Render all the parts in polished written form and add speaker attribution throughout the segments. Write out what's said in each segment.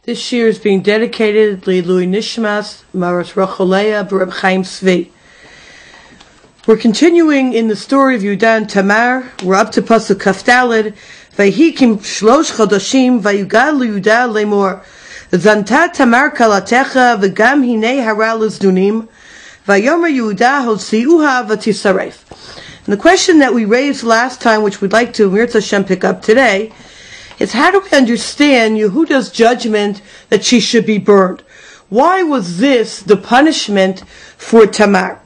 Speaker 1: This shiur is being dedicated L'ilui Nishmas Maras Racholea B'Reb Chaim Tzvi. We're continuing in the story of Yehuda and Tamar. We're up to Pasuk Kaf Daled. Vayikim shlosh chodashim vayugad Yehuda lemor Zanta Tamar kalatecha v'gam hinei hara l'zdunim vayomer Yehuda hotziuha v'tisaref. And the question that we raised last time, which we'd like to Mirza Hashem pick up today, is how do we understand Yehuda's judgment that she should be burned? Why was this the punishment for Tamar?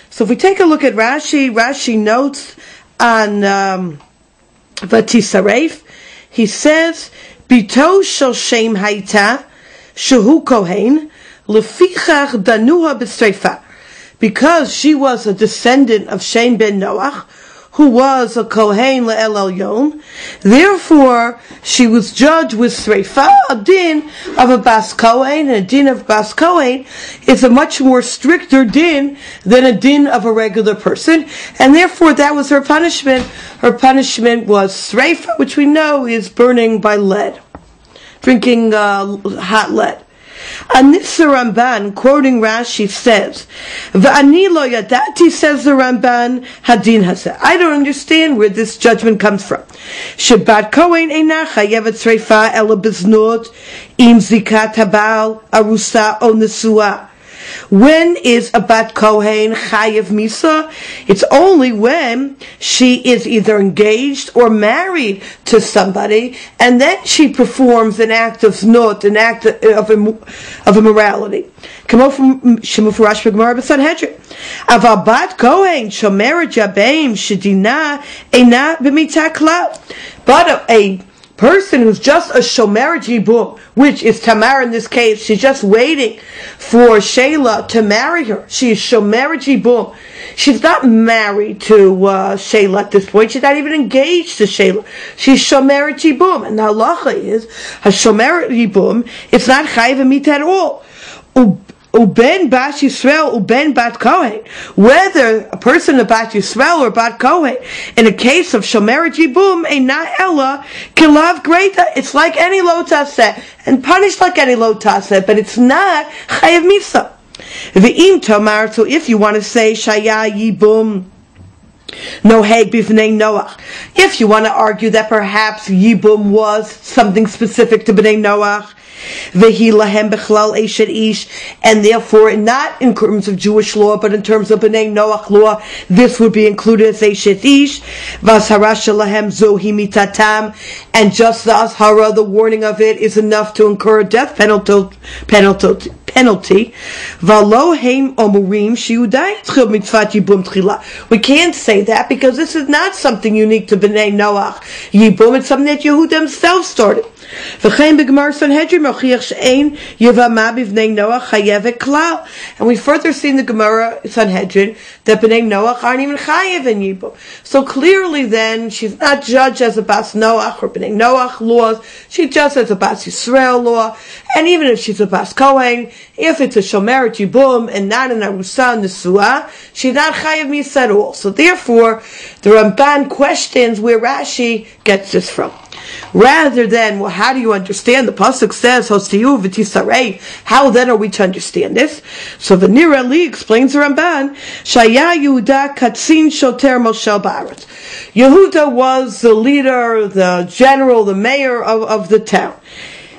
Speaker 1: So if we take a look at Rashi notes on Vatisaref, he says, Bito shel Shem haita shehu kohen lefichach danuha b'streifa, because she was a descendant of Shem ben Noach, who was a Kohen le'el elyon. Therefore, she was judged with Sreifa, a din of a Bas Kohen, and a din of Bas Kohen is a much more stricter din than a din of a regular person, and therefore that was her punishment. Her punishment was Sreifa, which we know is burning by lead, drinking hot lead. Anissa Ramban, quoting Rashi, says, V'ani lo yadati, says the Ramban, hadin hazeh. I don't understand where this judgment comes from. Shabbat Kohen eina chayevet sreifa ela biznot im zikat habal arusa o nesua. When is a bat kohen chayev misa? It's only when she is either engaged or married to somebody, and then she performs an act of znut, an act of immorality. Come on from Shemufurash B'Gemara B'Sanhedrin. Aval bat kohen shomeret jabeim shedina eina b'mitah klal. But a person who's just a shomer jibum, which is Tamar in this case, she's just waiting for Sheila to marry her. She is shomer jibum. She's not married to Sheila at this point. She's not even engaged to Sheila. She's shomer jibum, and the halacha is a shomer jibum. It's not chayiv mit at all. Uben Bat Yisrael, Uben Bat Kohen. Whether a person of Bat Yisrael or Bat Kohen, in a case of Shomer Jibum, Eina Ella, Kilav Greita, it's like any lo taseh, and punished like any lo taseh, but it's not Chayav Misa. V'im Tamar, so if you want to say Shaya Yibum, no heg b'vnei Noach. If you want to argue that perhaps Yibum was something specific to B'nai Noach, Vehi lahem bechlal eshet ish, and therefore not in terms of Jewish law, but in terms of B'nai Noach law, this would be included as eshet ish. V'ashara shelahem zohi mitatam, and just the ashara, the warning of it, is enough to incur a death penalty. V'lo heim omurim sheyudai tchil mitzvat yibum tchila. We can't say that because this is not something unique to B'nai Noach Yibum. It's something that Yehuda himself started. And we further see in the Gemara Sanhedrin that B'nai Noach aren't even chayev in Yibum. So clearly then, she's not judged as a Bas Noach or B'nai Noach laws, she's just as a Bas Yisrael law, and even if she's a Bas Kohen, if it's a Shomer Yibum and not an Arusa Nesua, she's not chayev misa at all. So therefore, the Ramban questions where Rashi gets this from. Rather than, well, how do you understand? The pasuk says, "Hosiu v'tisarei." How then are we to understand this? So the Nir Ali explains the Ramban. Shaya Yehuda katzin shoter moshel ba'aretz. Yehuda was the leader, the general, the mayor of the town.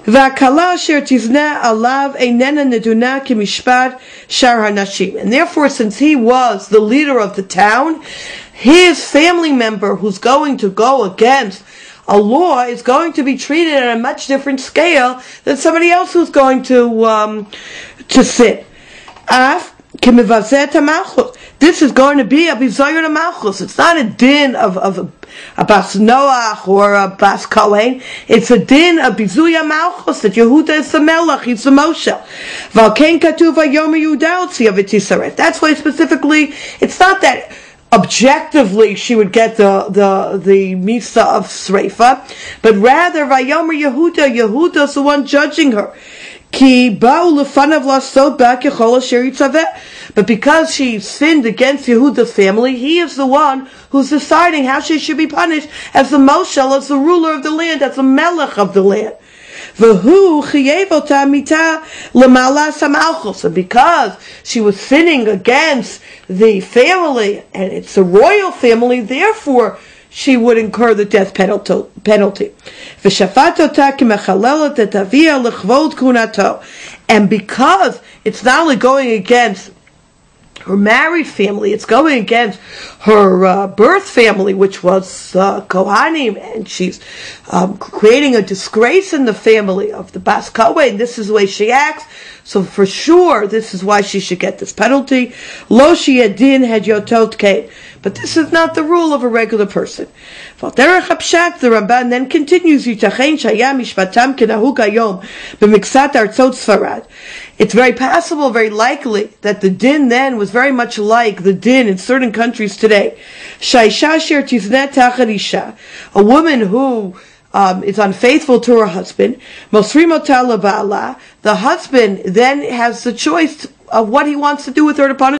Speaker 1: V'akala asher tizna alav einena neduna kimishpat shar hanashim. And therefore, since he was the leader of the town, his family member who's going to go against a law is going to be treated at a much different scale than somebody else who's going to sin. This is going to be a bizayon malchus. It's not a din of a Bas Noach or a Bas Kohen. It's a din of bizuya malchus that Yehuda is the melech, he's the Moshe. Valkein katuv vayomer Yehuda otziya v'tisaref. That's why specifically, it's not that objectively she would get the misa of Sreifa, but rather Vayomer Yehuda's the one judging her. But because she sinned against Yehuda's family, he is the one who's deciding how she should be punished as the Moshel, as the ruler of the land, as the Melech of the land. And because she was sinning against the family, and it's a royal family, therefore she would incur the death penalty. And because it's not only going against her married family, it's going against her birth family, which was Kohanim, and she's creating a disgrace in the family of the Bas Kohen. This is the way she acts, so for sure this is why she should get this penalty. Lo sheyadin had yotot kain. But this is not the rule of a regular person. The Ramban then continues, it's very possible, very likely, that the din then was very much like the din in certain countries today. A woman who is unfaithful to her husband, the husband then has the choice of what he wants to do with her to punish